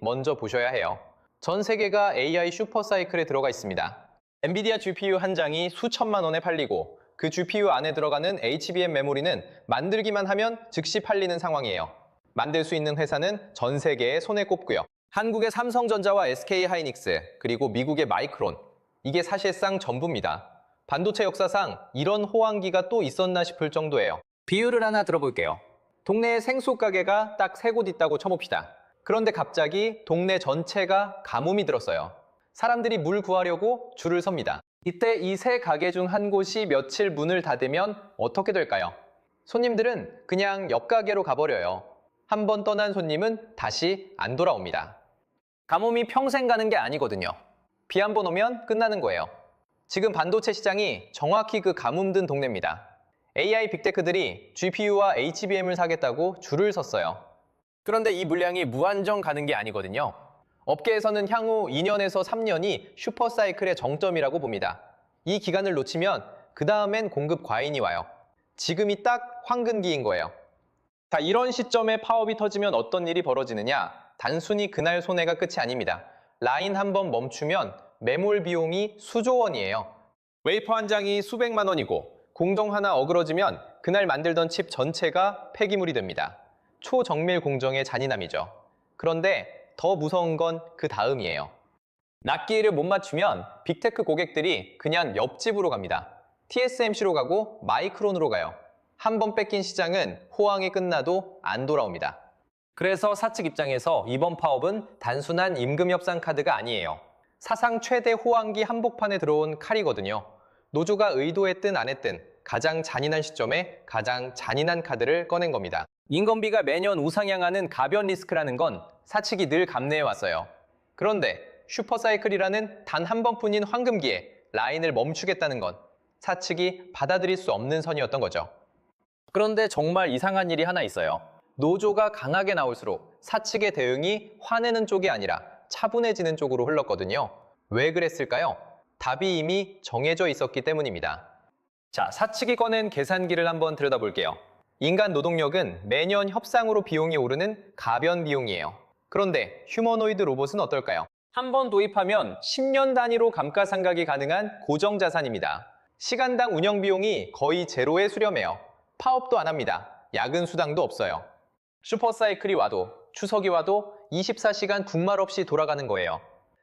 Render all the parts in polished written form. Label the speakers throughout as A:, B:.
A: 먼저 보셔야 해요. 전 세계가 AI 슈퍼사이클에 들어가 있습니다. 엔비디아 GPU 한 장이 수천만 원에 팔리고 그 GPU 안에 들어가는 HBM 메모리는 만들기만 하면 즉시 팔리는 상황이에요. 만들 수 있는 회사는 전 세계에 손에 꼽고요. 한국의 삼성전자와 SK하이닉스, 그리고 미국의 마이크론, 이게 사실상 전부입니다. 반도체 역사상 이런 호황기가 또 있었나 싶을 정도예요. 비유를 하나 들어볼게요. 동네에 생수 가게가 딱 3곳 있다고 쳐봅시다. 그런데 갑자기 동네 전체가 가뭄이 들었어요. 사람들이 물 구하려고 줄을 섭니다. 이때 이 3가게 중 한 곳이 며칠 문을 닫으면 어떻게 될까요? 손님들은 그냥 옆 가게로 가버려요. 한 번 떠난 손님은 다시 안 돌아옵니다. 가뭄이 평생 가는 게 아니거든요. 비 한 번 오면 끝나는 거예요. 지금 반도체 시장이 정확히 그 가뭄 든 동네입니다. AI 빅테크들이 GPU와 HBM을 사겠다고 줄을 섰어요. 그런데 이 물량이 무한정 가는 게 아니거든요. 업계에서는 향후 2년에서 3년이 슈퍼사이클의 정점이라고 봅니다. 이 기간을 놓치면 그 다음엔 공급 과잉이 와요. 지금이 딱 황금기인 거예요. 자, 이런 시점에 파업이 터지면 어떤 일이 벌어지느냐? 단순히 그날 손해가 끝이 아닙니다. 라인 한번 멈추면 매몰 비용이 수조 원이에요. 웨이퍼 한 장이 수백만 원이고 공정 하나 어그러지면 그날 만들던 칩 전체가 폐기물이 됩니다. 초정밀 공정의 잔인함이죠. 그런데 더 무서운 건 그 다음이에요. 낱개를 못 맞추면 빅테크 고객들이 그냥 옆집으로 갑니다. TSMC로 가고 마이크론으로 가요. 한 번 뺏긴 시장은 호황이 끝나도 안 돌아옵니다. 그래서 사측 입장에서 이번 파업은 단순한 임금 협상 카드가 아니에요. 사상 최대 호황기 한복판에 들어온 칼이거든요. 노조가 의도했든 안 했든 가장 잔인한 시점에 가장 잔인한 카드를 꺼낸 겁니다. 인건비가 매년 우상향하는 가변 리스크라는 건 사측이 늘 감내해 왔어요. 그런데 슈퍼사이클이라는 단 한 번뿐인 황금기에 라인을 멈추겠다는 건 사측이 받아들일 수 없는 선이었던 거죠. 그런데 정말 이상한 일이 하나 있어요. 노조가 강하게 나올수록 사측의 대응이 화내는 쪽이 아니라 차분해지는 쪽으로 흘렀거든요. 왜 그랬을까요? 답이 이미 정해져 있었기 때문입니다. 자, 사측이 꺼낸 계산기를 한번 들여다볼게요. 인간 노동력은 매년 협상으로 비용이 오르는 가변 비용이에요. 그런데 휴머노이드 로봇은 어떨까요? 한 번 도입하면 10년 단위로 감가상각이 가능한 고정자산입니다. 시간당 운영 비용이 거의 제로에 수렴해요. 파업도 안 합니다. 야근 수당도 없어요. 슈퍼사이클이 와도 추석이 와도 24시간 국말 없이 돌아가는 거예요.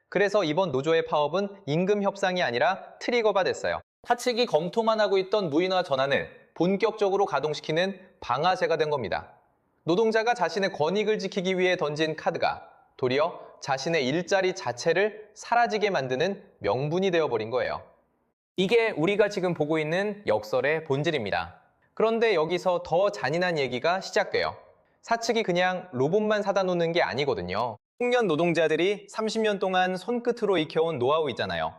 A: 그래서 이번 노조의 파업은 임금 협상이 아니라 트리거가 됐어요. 사측이 검토만 하고 있던 무인화 전환을 본격적으로 가동시키는 방아쇠가 된 겁니다. 노동자가 자신의 권익을 지키기 위해 던진 카드가 도리어 자신의 일자리 자체를 사라지게 만드는 명분이 되어버린 거예요. 이게 우리가 지금 보고 있는 역설의 본질입니다. 그런데 여기서 더 잔인한 얘기가 시작돼요. 사측이 그냥 로봇만 사다 놓는 게 아니거든요. 청년 노동자들이 30년 동안 손끝으로 익혀온 노하우 있잖아요.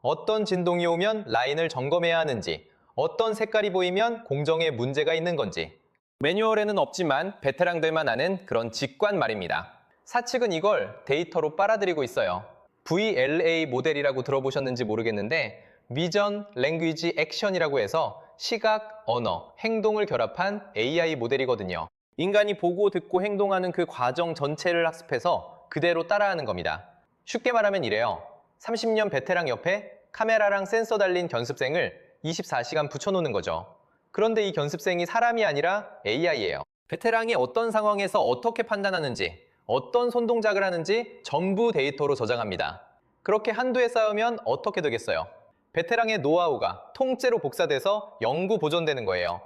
A: 어떤 진동이 오면 라인을 점검해야 하는지, 어떤 색깔이 보이면 공정에 문제가 있는 건지. 매뉴얼에는 없지만 베테랑들만 아는 그런 직관 말입니다. 사측은 이걸 데이터로 빨아들이고 있어요. VLA 모델이라고 들어보셨는지 모르겠는데 비전, 랭귀지, 액션이라고 해서 시각, 언어, 행동을 결합한 AI 모델이거든요. 인간이 보고 듣고 행동하는 그 과정 전체를 학습해서 그대로 따라하는 겁니다. 쉽게 말하면 이래요. 30년 베테랑 옆에 카메라랑 센서 달린 견습생을 24시간 붙여놓는 거죠. 그런데 이 견습생이 사람이 아니라 AI예요. 베테랑이 어떤 상황에서 어떻게 판단하는지, 어떤 손동작을 하는지 전부 데이터로 저장합니다. 그렇게 한두에 쌓으면 어떻게 되겠어요? 베테랑의 노하우가 통째로 복사돼서 영구 보존되는 거예요.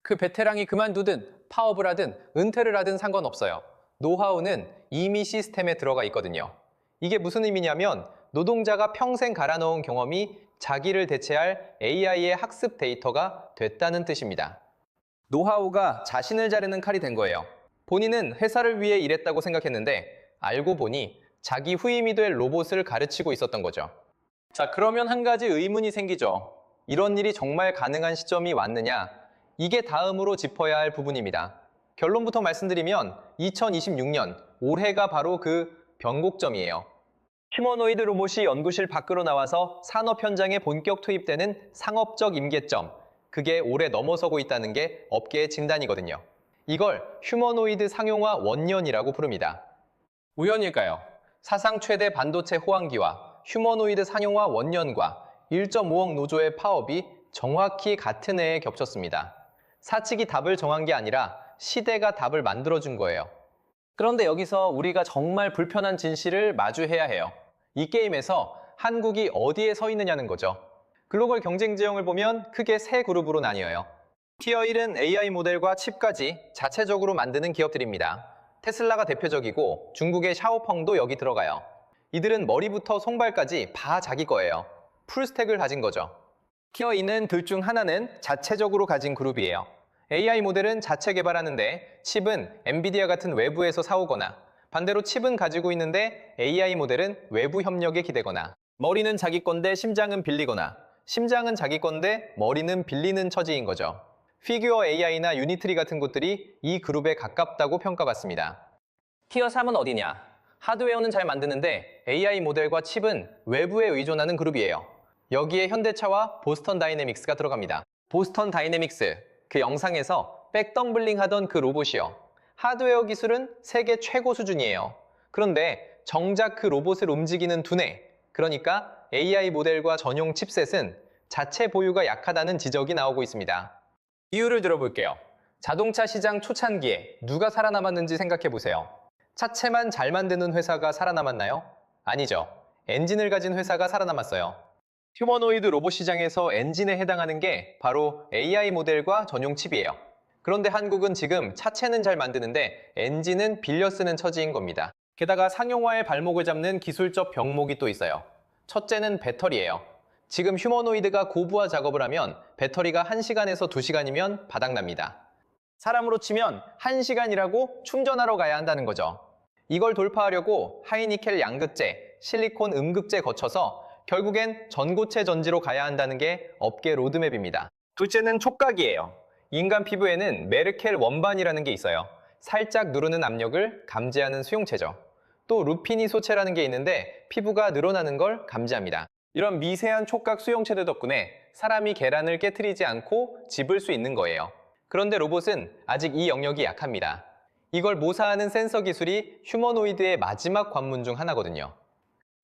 A: 그 베테랑이 그만두든 파업을 하든 은퇴를 하든 상관없어요. 노하우는 이미 시스템에 들어가 있거든요. 이게 무슨 의미냐면 노동자가 평생 갈아넣은 경험이 자기를 대체할 AI의 학습 데이터가 됐다는 뜻입니다. 노하우가 자신을 자르는 칼이 된 거예요. 본인은 회사를 위해 일했다고 생각했는데 알고 보니 자기 후임이 될 로봇을 가르치고 있었던 거죠. 자, 그러면 한 가지 의문이 생기죠. 이런 일이 정말 가능한 시점이 왔느냐? 이게 다음으로 짚어야 할 부분입니다. 결론부터 말씀드리면 2026년, 올해가 바로 그 변곡점이에요. 휴머노이드 로봇이 연구실 밖으로 나와서 산업 현장에 본격 투입되는 상업적 임계점, 그게 올해 넘어서고 있다는 게 업계의 진단이거든요. 이걸 휴머노이드 상용화 원년이라고 부릅니다. 우연일까요? 사상 최대 반도체 호황기와 휴머노이드 상용화 원년과 1.5억 노조의 파업이 정확히 같은 해에 겹쳤습니다. 사측이 답을 정한 게 아니라 시대가 답을 만들어준 거예요. 그런데 여기서 우리가 정말 불편한 진실을 마주해야 해요. 이 게임에서 한국이 어디에 서 있느냐는 거죠. 글로벌 경쟁 지형을 보면 크게 세 그룹으로 나뉘어요. 티어 1은 AI 모델과 칩까지 자체적으로 만드는 기업들입니다. 테슬라가 대표적이고 중국의 샤오펑도 여기 들어가요. 이들은 머리부터 손발까지 다 자기 거예요. 풀스택을 가진 거죠. 티어 2는 둘 중 하나는 자체적으로 가진 그룹이에요. AI 모델은 자체 개발하는데 칩은 엔비디아 같은 외부에서 사오거나 반대로 칩은 가지고 있는데 AI 모델은 외부 협력에 기대거나 머리는 자기 건데 심장은 빌리거나 심장은 자기 건데 머리는 빌리는 처지인 거죠. 피규어 AI나 유니트리 같은 곳들이 이 그룹에 가깝다고 평가받습니다. 티어 3은 어디냐? 하드웨어는 잘 만드는데 AI 모델과 칩은 외부에 의존하는 그룹이에요. 여기에 현대차와 보스턴 다이내믹스가 들어갑니다. 보스턴 다이내믹스, 그 영상에서 백덤블링 하던 그 로봇이요. 하드웨어 기술은 세계 최고 수준이에요. 그런데 정작 그 로봇을 움직이는 두뇌, 그러니까 AI 모델과 전용 칩셋은 자체 보유가 약하다는 지적이 나오고 있습니다. 이유를 들어볼게요. 자동차 시장 초창기에 누가 살아남았는지 생각해 보세요. 차체만 잘 만드는 회사가 살아남았나요? 아니죠. 엔진을 가진 회사가 살아남았어요. 휴머노이드 로봇 시장에서 엔진에 해당하는 게 바로 AI 모델과 전용 칩이에요. 그런데 한국은 지금 차체는 잘 만드는데 엔진은 빌려 쓰는 처지인 겁니다. 게다가 상용화의 발목을 잡는 기술적 병목이 또 있어요. 첫째는 배터리예요. 지금 휴머노이드가 고부하 작업을 하면 배터리가 1시간에서 2시간이면 바닥납니다. 사람으로 치면 1시간이라고 충전하러 가야 한다는 거죠. 이걸 돌파하려고 하이니켈 양극재, 실리콘 음극재 거쳐서 결국엔 전고체 전지로 가야 한다는 게 업계 로드맵입니다. 둘째는 촉각이에요. 인간 피부에는 메르켈 원반이라는 게 있어요. 살짝 누르는 압력을 감지하는 수용체죠. 또 루피니 소체라는 게 있는데 피부가 늘어나는 걸 감지합니다. 이런 미세한 촉각 수용체들 덕분에 사람이 계란을 깨트리지 않고 집을 수 있는 거예요. 그런데 로봇은 아직 이 영역이 약합니다. 이걸 모사하는 센서 기술이 휴머노이드의 마지막 관문 중 하나거든요.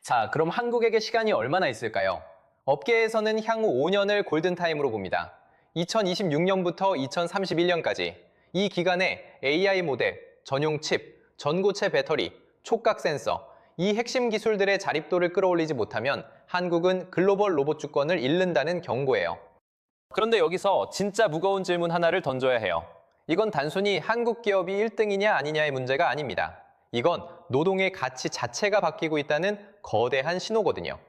A: 자, 그럼 한국에게 시간이 얼마나 있을까요? 업계에서는 향후 5년을 골든타임으로 봅니다. 2026년부터 2031년까지 이 기간에 AI 모델, 전용 칩, 전고체 배터리, 촉각 센서, 이 핵심 기술들의 자립도를 끌어올리지 못하면 한국은 글로벌 로봇 주권을 잃는다는 경고예요. 그런데 여기서 진짜 무거운 질문 하나를 던져야 해요. 이건 단순히 한국 기업이 1등이냐 아니냐의 문제가 아닙니다. 이건 노동의 가치 자체가 바뀌고 있다는 거대한 신호거든요.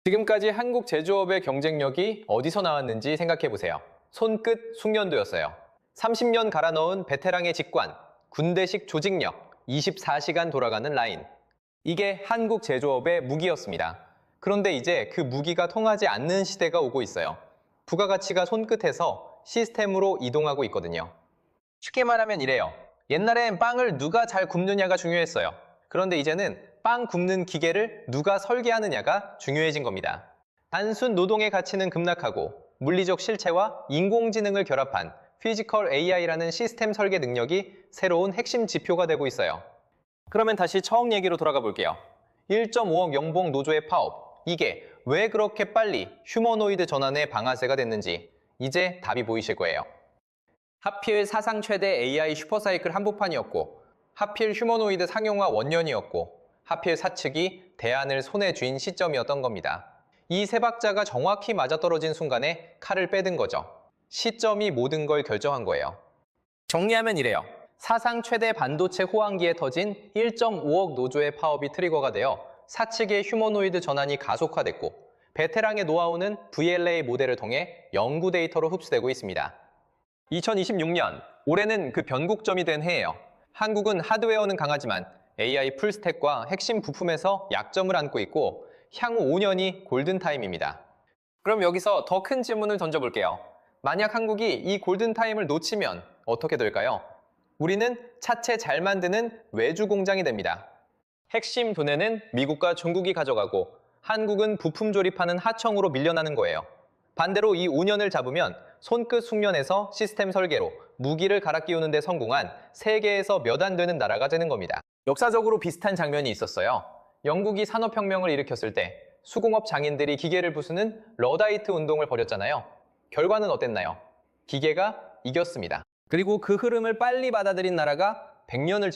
A: 지금까지 한국 제조업의 경쟁력이 어디서 나왔는지 생각해 보세요. 손끝 숙련도였어요. 30년 갈아 넣은 베테랑의 직관, 군대식 조직력, 24시간 돌아가는 라인. 이게 한국 제조업의 무기였습니다. 그런데 이제 그 무기가 통하지 않는 시대가 오고 있어요. 부가가치가 손끝에서 시스템으로 이동하고 있거든요. 쉽게 말하면 이래요. 옛날엔 빵을 누가 잘 굽느냐가 중요했어요. 그런데 이제는 빵 굽는 기계를 누가 설계하느냐가 중요해진 겁니다. 단순 노동의 가치는 급락하고 물리적 실체와 인공지능을 결합한 피지컬 AI라는 시스템 설계 능력이 새로운 핵심 지표가 되고 있어요. 그러면 다시 처음 얘기로 돌아가 볼게요. 1.5억 연봉 노조의 파업, 이게 왜 그렇게 빨리 휴머노이드 전환의 방아쇠가 됐는지 이제 답이 보이실 거예요. 하필 사상 최대 AI 슈퍼사이클 한복판이었고 하필 휴머노이드 상용화 원년이었고 하필 사측이 대안을 손에 쥔 시점이었던 겁니다. 이 세 박자가 정확히 맞아떨어진 순간에 칼을 빼든 거죠. 시점이 모든 걸 결정한 거예요. 정리하면 이래요. 사상 최대 반도체 호황기에 터진 1.5억 노조의 파업이 트리거가 되어 사측의 휴머노이드 전환이 가속화됐고 베테랑의 노하우는 VLA 모델을 통해 연구 데이터로 흡수되고 있습니다. 2026년, 올해는 그 변곡점이 된 해예요. 한국은 하드웨어는 강하지만 AI 풀스택과 핵심 부품에서 약점을 안고 있고 향후 5년이 골든타임입니다. 그럼 여기서 더 큰 질문을 던져볼게요. 만약 한국이 이 골든타임을 놓치면 어떻게 될까요? 우리는 차체 잘 만드는 외주 공장이 됩니다. 핵심 두뇌는 미국과 중국이 가져가고 한국은 부품 조립하는 하청으로 밀려나는 거예요. 반대로 이 5년을 잡으면 손끝 숙련에서 시스템 설계로 무기를 갈아 끼우는 데 성공한 세계에서 몇 안 되는 나라가 되는 겁니다. 역사적으로 비슷한 장면이 있었어요. 영국이 산업혁명을 일으켰을 때 수공업 장인들이 기계를 부수는 러다이트 운동을 벌였잖아요. 결과는 어땠나요? 기계가 이겼습니다. 그리고 그 흐름을 빨리 받아들인 나라가 100년을